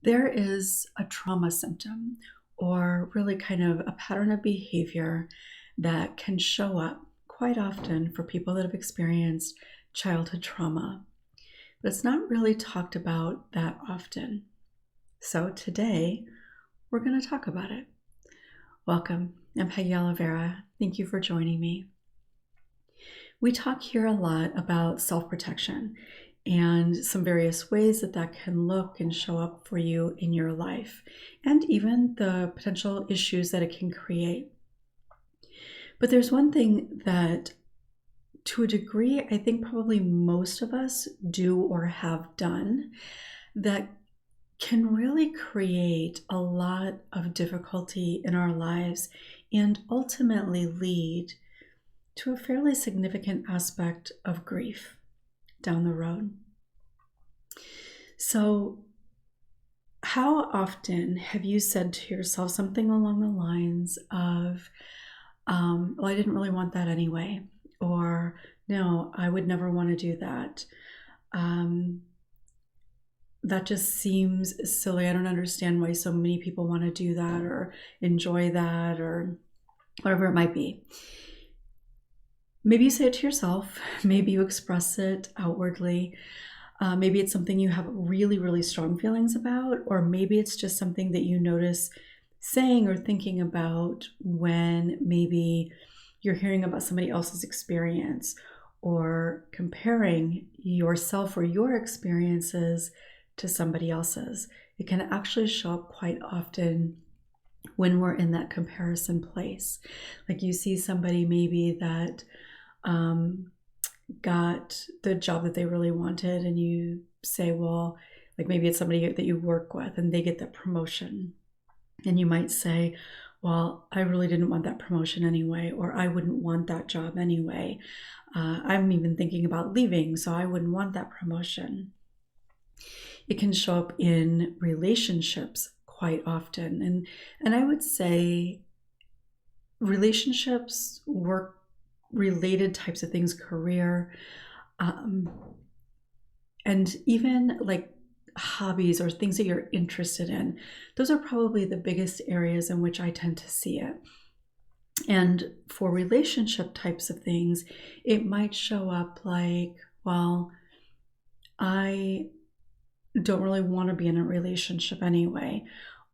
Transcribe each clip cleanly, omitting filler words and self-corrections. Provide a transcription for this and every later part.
There is a trauma symptom, or really kind of a pattern of behavior that can show up quite often for people that have experienced childhood trauma, but it's not really talked about that often. So today, we're going to talk about it. Welcome. I'm Peggy Oliveira. Thank you for joining me. We talk here a lot about self-protection and some various ways that that can look and show up for you in your life, and even the potential issues that it can create. But there's one thing that, to a degree, I think probably most of us do or have done that can really create a lot of difficulty in our lives and ultimately lead to a fairly significant aspect of grief down the road. So, how often have you said to yourself something along the lines of, well, I didn't really want that anyway, or no, I would never want to do that. That just seems silly. I don't understand why so many people want to do that or enjoy that or whatever it might be. Maybe you say it to yourself. Maybe you express it outwardly. Maybe it's something you have really, really strong feelings about, or maybe it's just something that you notice saying or thinking about when maybe you're hearing about somebody else's experience or comparing yourself or your experiences to somebody else's. It can actually show up quite often when we're in that comparison place. Like you see somebody maybe that got the job that they really wanted, and you say, well, like maybe it's somebody that you work with and they get that promotion. And you might say, well, I really didn't want that promotion anyway, or I wouldn't want that job anyway. I'm even thinking about leaving, so I wouldn't want that promotion. It can show up in relationships quite often. And I would say relationships, work related types of things, career, and even like hobbies or things that you're interested in. Those are probably the biggest areas in which I tend to see it. And for relationship types of things, it might show up like, well, I don't really want to be in a relationship anyway,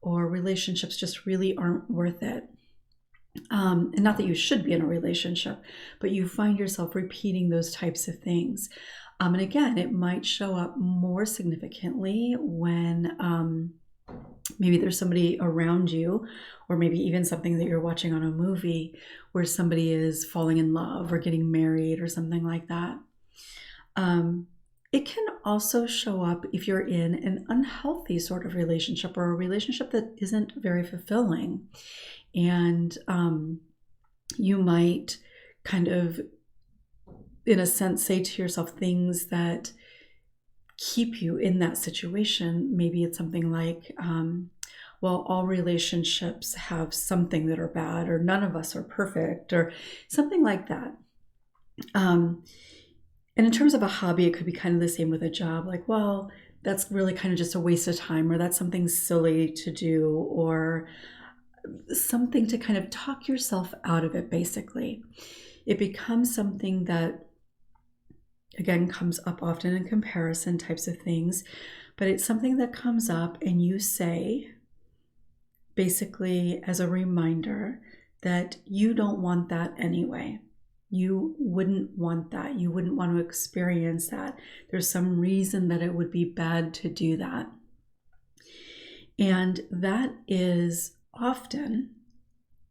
or relationships just really aren't worth it. And not that you should be in a relationship, but you find yourself repeating those types of things. And again, it might show up more significantly when maybe there's somebody around you, or maybe even something that you're watching on a movie where somebody is falling in love or getting married or something like that. It can also show up if you're in an unhealthy sort of relationship, or a relationship that isn't very fulfilling. And you might kind of, in a sense, say to yourself things that keep you in that situation. Maybe it's something like, well, all relationships have something that are bad, or none of us are perfect, or something like that. And in terms of a hobby, it could be kind of the same with a job. Like, well, that's really kind of just a waste of time, or that's something silly to do, or something to kind of talk yourself out of it, basically. It becomes something that, again, comes up often in comparison types of things, but it's something that comes up and you say, basically as a reminder, that you don't want that anyway. You wouldn't want that. You wouldn't want to experience that. There's some reason that it would be bad to do that. And that is often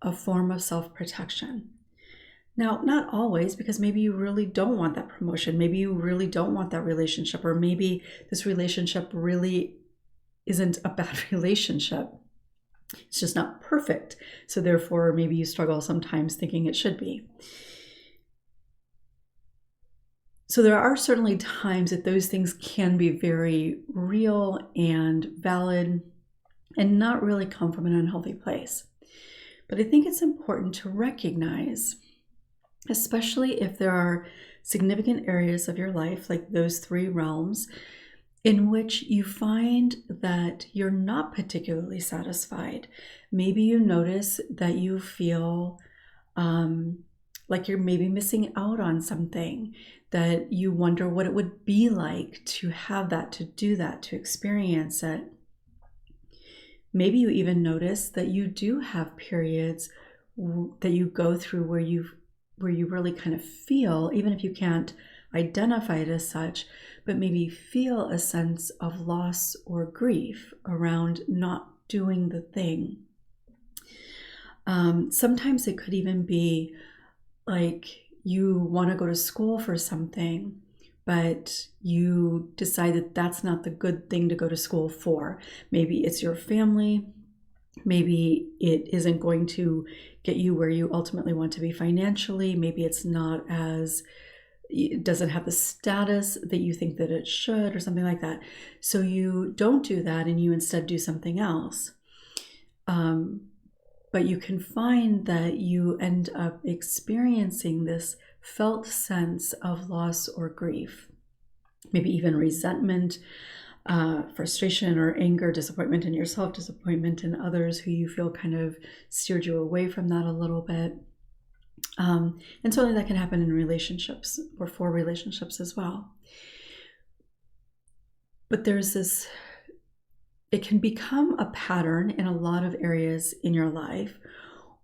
a form of self-protection. Now, not always, because maybe you really don't want that promotion. Maybe you really don't want that relationship, or maybe this relationship really isn't a bad relationship. It's just not perfect. So therefore, maybe you struggle sometimes thinking it should be. So there are certainly times that those things can be very real and valid and not really come from an unhealthy place. But I think it's important to recognize, especially if there are significant areas of your life, like those three realms, in which you find that you're not particularly satisfied. Maybe you notice that you feel like you're maybe missing out on something, that you wonder what it would be like to have that, to do that, to experience it. Maybe you even notice that you do have periods that you go through where you really kind of feel, even if you can't identify it as such, but maybe feel a sense of loss or grief around not doing the thing. Sometimes it could even be like you want to go to school for something, but you decide that that's not the good thing to go to school for. Maybe it's your family. Maybe it isn't going to get you where you ultimately want to be financially. Maybe it's not as, it doesn't have the status that you think that it should, or something like that. So you don't do that and you instead do something else. But you can find that you end up experiencing this felt sense of loss or grief, maybe even resentment, frustration or anger, disappointment in yourself, disappointment in others who you feel kind of steered you away from that a little bit. And certainly that can happen in relationships or for relationships as well. But there's this, it can become a pattern in a lot of areas in your life,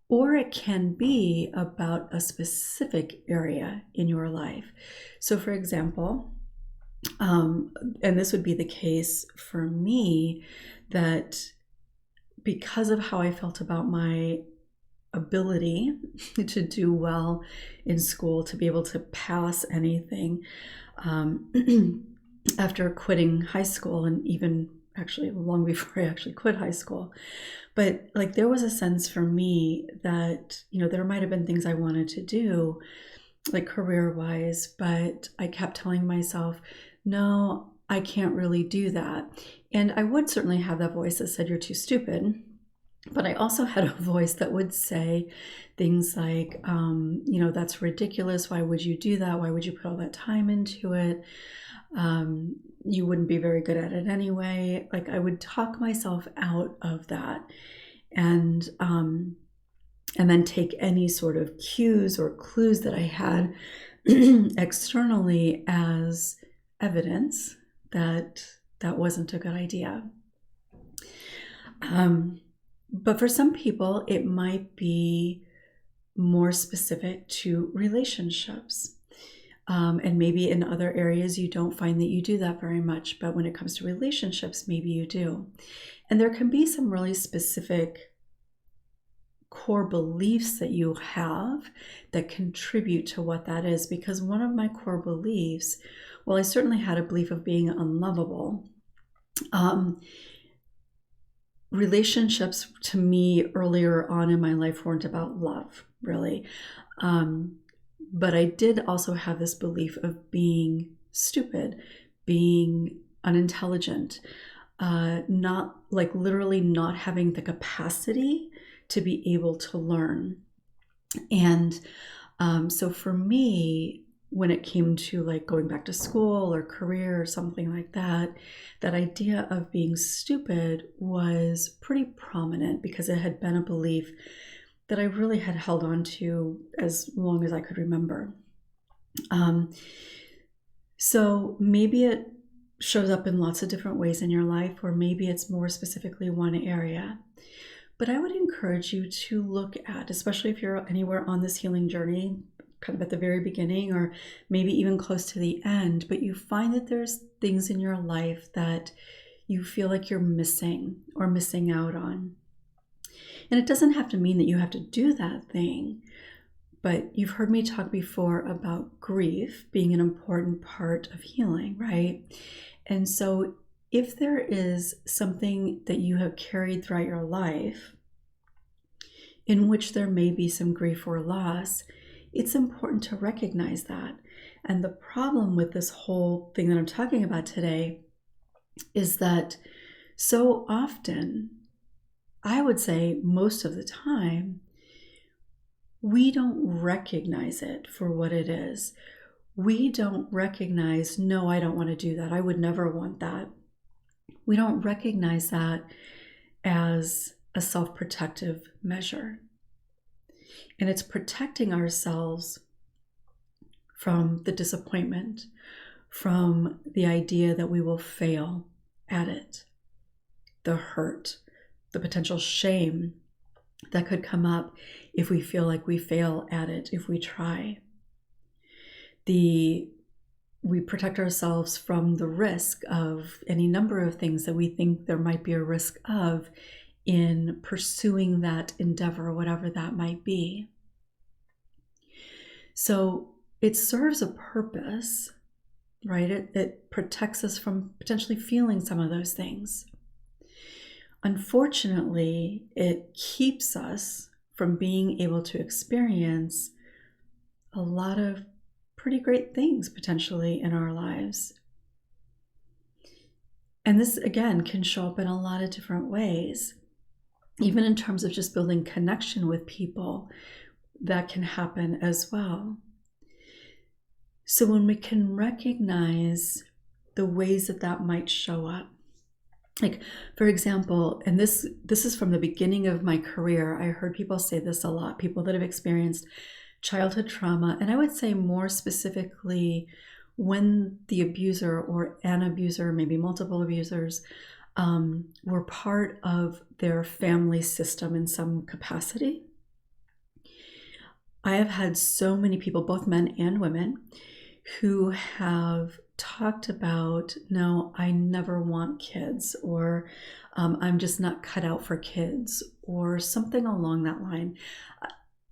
or it can be about a specific area in your life. So for example, and this would be the case for me, that because of how I felt about my ability to do well in school, to be able to pass anything, after quitting high school, and even actually long before I actually quit high school. But like there was a sense for me that, there might have been things I wanted to do, like career-wise, but I kept telling myself, no, I can't really do that. And I would certainly have that voice that said, you're too stupid. But I also had a voice that would say things like, that's ridiculous. Why would you do that? Why would you put all that time into it? You wouldn't be very good at it anyway. Like I would talk myself out of that, and then take any sort of cues or clues that I had externally as evidence that that wasn't a good idea. But for some people, it might be more specific to relationships. And maybe in other areas, you don't find that you do that very much. But when it comes to relationships, maybe you do. And there can be some really specific core beliefs that you have that contribute to what that is. Because one of my core beliefs, well, I certainly had a belief of being unlovable. Relationships to me earlier on in my life weren't about love, really. But I did also have this belief of being stupid, being unintelligent, not like literally not having the capacity to be able to learn. And so for me, when it came to like going back to school or career or something like that, that idea of being stupid was pretty prominent because it had been a belief that I really had held on to as long as I could remember. So maybe it shows up in lots of different ways in your life, or maybe it's more specifically one area. But I would encourage you to look at, especially if you're anywhere on this healing journey, kind of at the very beginning or maybe even close to the end, but you find that there's things in your life that you feel like you're missing or missing out on. And it doesn't have to mean that you have to do that thing, but you've heard me talk before about grief being an important part of healing, right? And so if there is something that you have carried throughout your life in which there may be some grief or loss, it's important to recognize that. And the problem with this whole thing that I'm talking about today is that so often, I would say most of the time, we don't recognize it for what it is. we don't recognize, no, I don't want to do that. I would never want that. We don't recognize that as a self-protective measure. And it's protecting ourselves from the disappointment, from the idea that we will fail at it, the hurt, the potential shame that could come up if we feel like we fail at it, if we try. We protect ourselves from the risk of any number of things that we think there might be a risk of in pursuing that endeavor, whatever that might be. So it serves a purpose, right? It protects us from potentially feeling some of those things. Unfortunately, it keeps us from being able to experience a lot of pretty great things potentially in our lives. And this, again, can show up in a lot of different ways. Even in terms of just building connection with people, that can happen as well. So when we can recognize the ways that that might show up, like, for example, and this is from the beginning of my career, I heard people say this a lot, people that have experienced childhood trauma, and I would say more specifically when the abuser or an abuser, maybe multiple abusers, were part of their family system in some capacity. I have had so many people, both men and women, who have talked about, no, I never want kids, or I'm just not cut out for kids, or something along that line.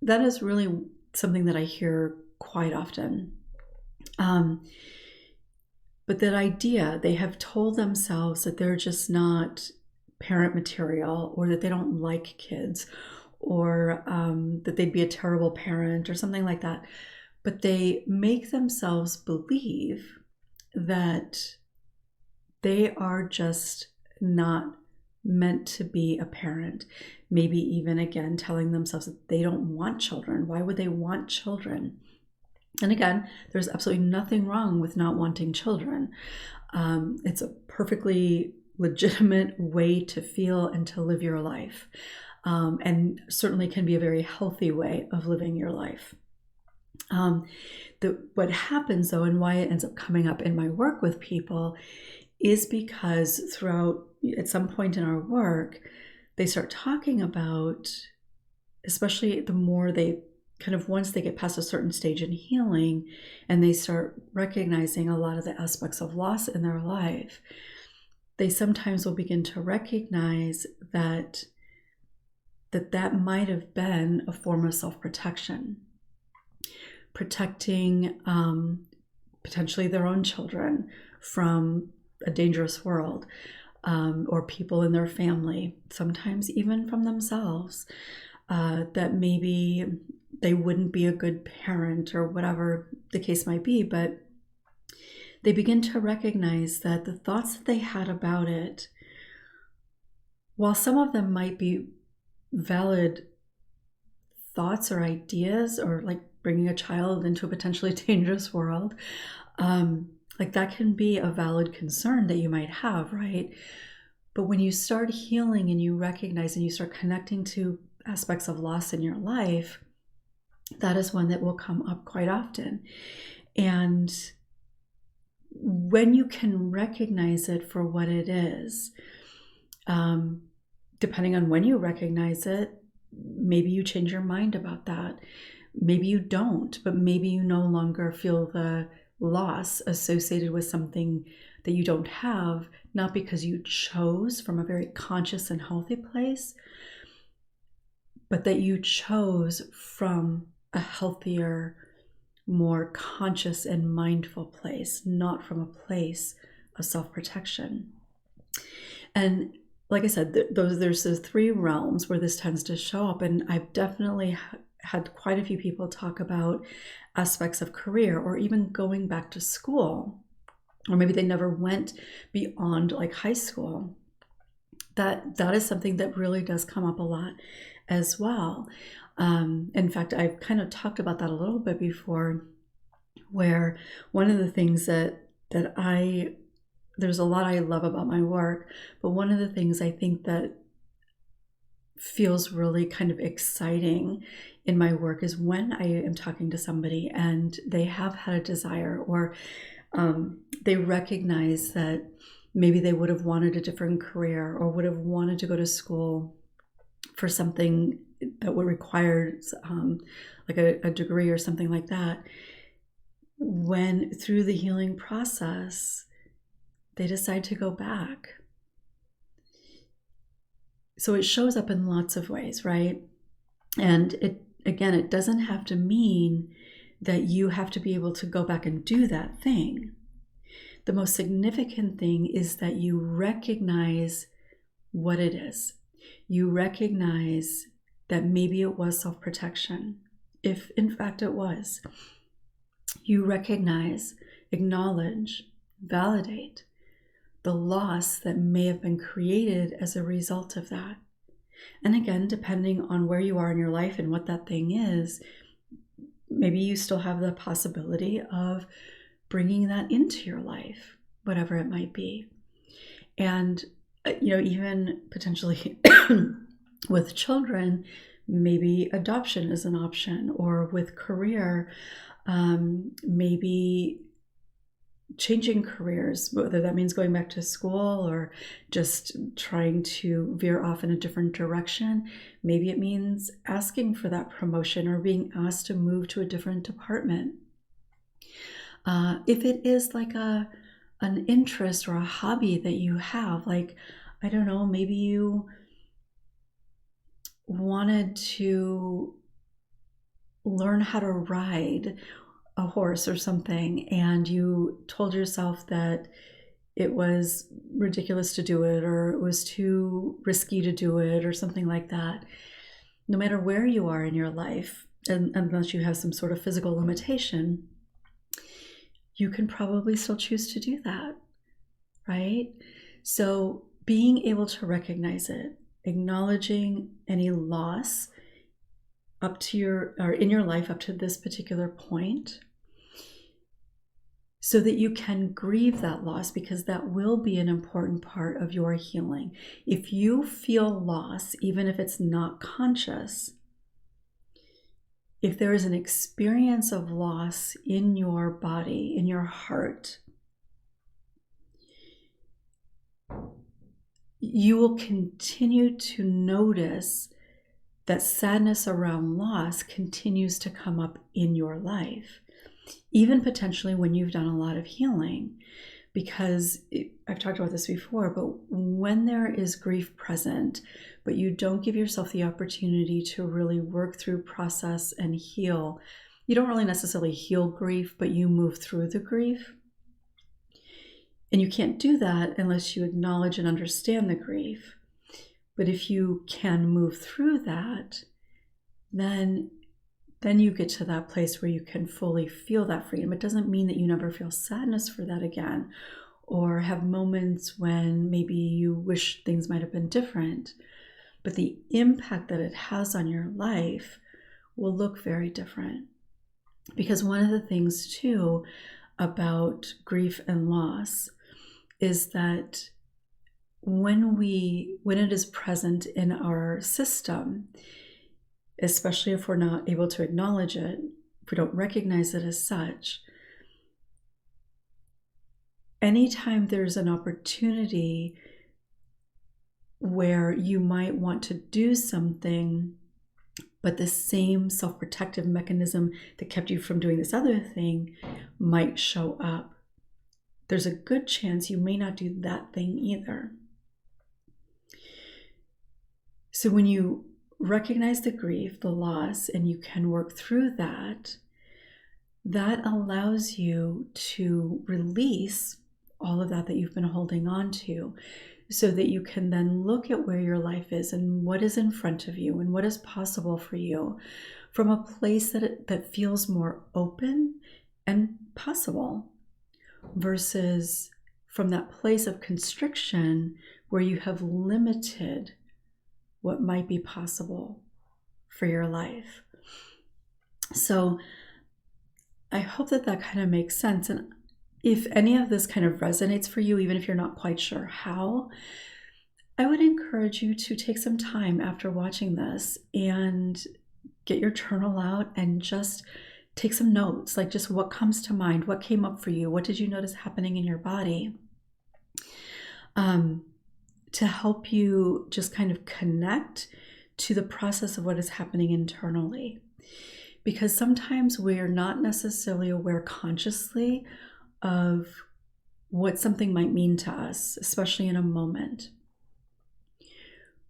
That is really something that I hear quite often. But that idea, they have told themselves that they're just not parent material, or that they don't like kids, or that they'd be a terrible parent or something like that. But they make themselves believe that they are just not meant to be a parent. Maybe even, again, telling themselves that they don't want children. Why would they want children? And again, there's absolutely nothing wrong with not wanting children. It's a perfectly legitimate way to feel and to live your life. And certainly can be a very healthy way of living your life. What happens, though, and why it ends up coming up in my work with people is because at some point in our work, they start talking about, especially the more they once they get past a certain stage in healing and they start recognizing a lot of the aspects of loss in their life, they sometimes will begin to recognize that might have been a form of self-protection, protecting potentially their own children from a dangerous world, or people in their family, sometimes even from themselves, that maybe they wouldn't be a good parent or whatever the case might be, but they begin to recognize that the thoughts that they had about it, while some of them might be valid thoughts or ideas, or like bringing a child into a potentially dangerous world, like that can be a valid concern that you might have, right? But when you start healing and you recognize and you start connecting to aspects of loss in your life, that is one that will come up quite often. And when you can recognize it for what it is, depending on when you recognize it, maybe you change your mind about that. Maybe you don't, but maybe you no longer feel the loss associated with something that you don't have, not because you chose from a very conscious and healthy place, but that you chose from a healthier, more conscious and mindful place, not from a place of self-protection. And like I said, there's those three realms where this tends to show up. And I've definitely had quite a few people talk about aspects of career, or even going back to school, or maybe they never went beyond like high school. That is something that really does come up a lot as well. In fact, I've kind of talked about that a little bit before, where one of the things that there's a lot I love about my work, but one of the things I think that feels really kind of exciting in my work is when I am talking to somebody and they have had a desire, or they recognize that maybe they would have wanted a different career or would have wanted to go to school for something that would require like a degree or something like that. When through the healing process, they decide to go back. So it shows up in lots of ways, right? And it doesn't have to mean that you have to be able to go back and do that thing. The most significant thing is that you recognize what it is. You recognize that maybe it was self-protection, if in fact it was. You recognize, acknowledge, validate the loss that may have been created as a result of that. And again, depending on where you are in your life and what that thing is, maybe you still have the possibility of bringing that into your life, whatever it might be. And, even potentially with children, maybe adoption is an option, or with career, maybe changing careers, whether that means going back to school or just trying to veer off in a different direction. Maybe it means asking for that promotion or being asked to move to a different department. If it is like an interest or a hobby that you have, like, I don't know, maybe you wanted to learn how to ride a horse or something, and you told yourself that it was ridiculous to do it, or it was too risky to do it, or something like that. No matter where you are in your life, and unless you have some sort of physical limitation, you can probably still choose to do that, right? So being able to recognize it, acknowledging any loss in your life up to this particular point, so that you can grieve that loss, because that will be an important part of your healing. If you feel loss, even if it's not conscious, if there is an experience of loss in your body, in your heart, you will continue to notice that sadness around loss continues to come up in your life, even potentially when you've done a lot of healing. Because I've talked about this before, but when there is grief present, but you don't give yourself the opportunity to really work through, process, and heal, you don't really necessarily heal grief, but you move through the grief. And you can't do that unless you acknowledge and understand the grief. But if you can move through that, then you get to that place where you can fully feel that freedom. It doesn't mean that you never feel sadness for that again, or have moments when maybe you wish things might have been different. But the impact that it has on your life will look very different. Because one of the things too about grief and loss is that when it is present in our system, especially if we're not able to acknowledge it, if we don't recognize it as such, anytime there's an opportunity where you might want to do something, but the same self-protective mechanism that kept you from doing this other thing might show up, there's a good chance you may not do that thing either. So when you recognize the grief, the loss, and you can work through that, that allows you to release all of that you've been holding on to, so that you can then look at where your life is and what is in front of you and what is possible for you from a place that feels more open and possible, versus from that place of constriction where you have limited what might be possible for your life. So I hope that that kind of makes sense. And if any of this kind of resonates for you, even if you're not quite sure how, I would encourage you to take some time after watching this and get your journal out and just take some notes, like just what comes to mind, what came up for you, what did you notice happening in your body, to help you just kind of connect to the process of what is happening internally. Because sometimes we're not necessarily aware consciously of what something might mean to us, especially in a moment.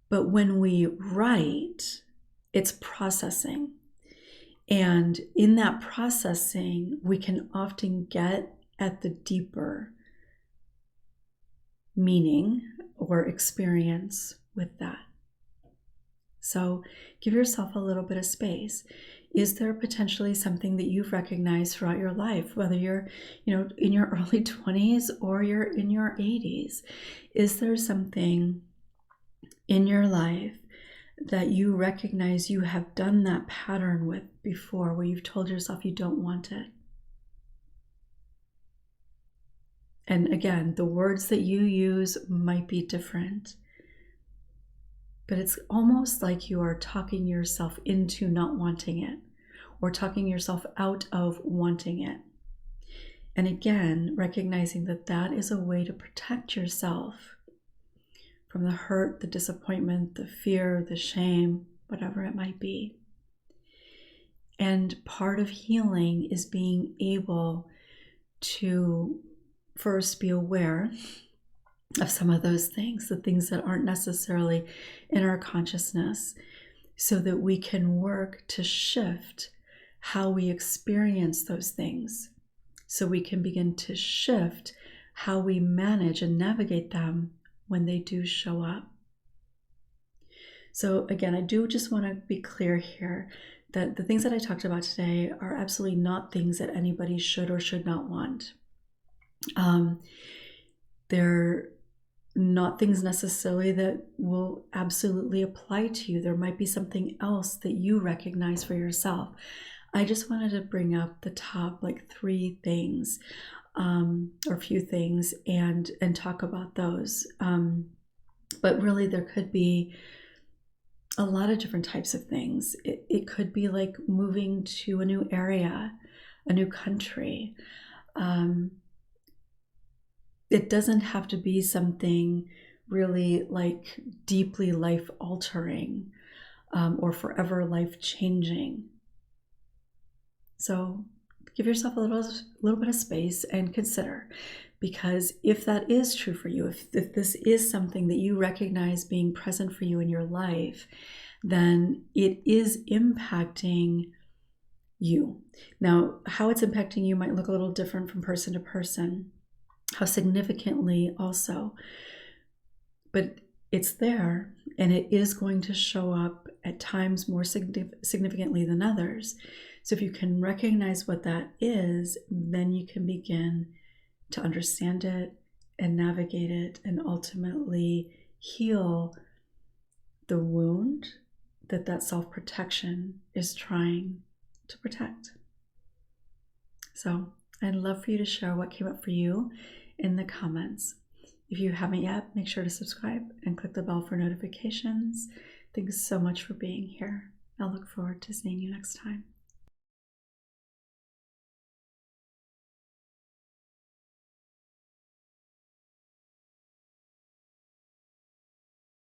But when we write, it's processing. And in that processing, we can often get at the deeper meaning or experience with that. So give yourself a little bit of space. Is there potentially something that you've recognized throughout your life, whether you're, in your early 20s or you're in your 80s? Is there something in your life that you recognize you have done that pattern with before, where you've told yourself you don't want it? And again, the words that you use might be different, but it's almost like you are talking yourself into not wanting it, or talking yourself out of wanting it. And again, recognizing that that is a way to protect yourself from the hurt, the disappointment, the fear, the shame, whatever it might be. And part of healing is being able to first be aware of some of those things, the things that aren't necessarily in our consciousness, so that we can work to shift how we experience those things, so we can begin to shift how we manage and navigate them when they do show up. So again, I do just want to be clear here that the things that I talked about today are absolutely not things that anybody should or should not want. They're not things necessarily that will absolutely apply to you. There might be something else that you recognize for yourself. I just wanted to bring up the top, like 3 things, or a few things, and talk about those. But really, there could be a lot of different types of things. It could be like moving to a new area, a new country. It doesn't have to be something really like deeply life altering, or forever life changing. So give yourself a little bit of space and consider, because if that is true for you, if this is something that you recognize being present for you in your life, then it is impacting you. Now, how it's impacting you might look a little different from person to person, how significantly also, but it's there, and it is going to show up at times more significantly than others. So if you can recognize what that is, then you can begin to understand it and navigate it, and ultimately heal the wound that self-protection is trying to protect. So I'd love for you to share what came up for you in the comments. If you haven't yet, make sure to subscribe and click the bell for notifications. Thanks so much for being here. I look forward to seeing you next time.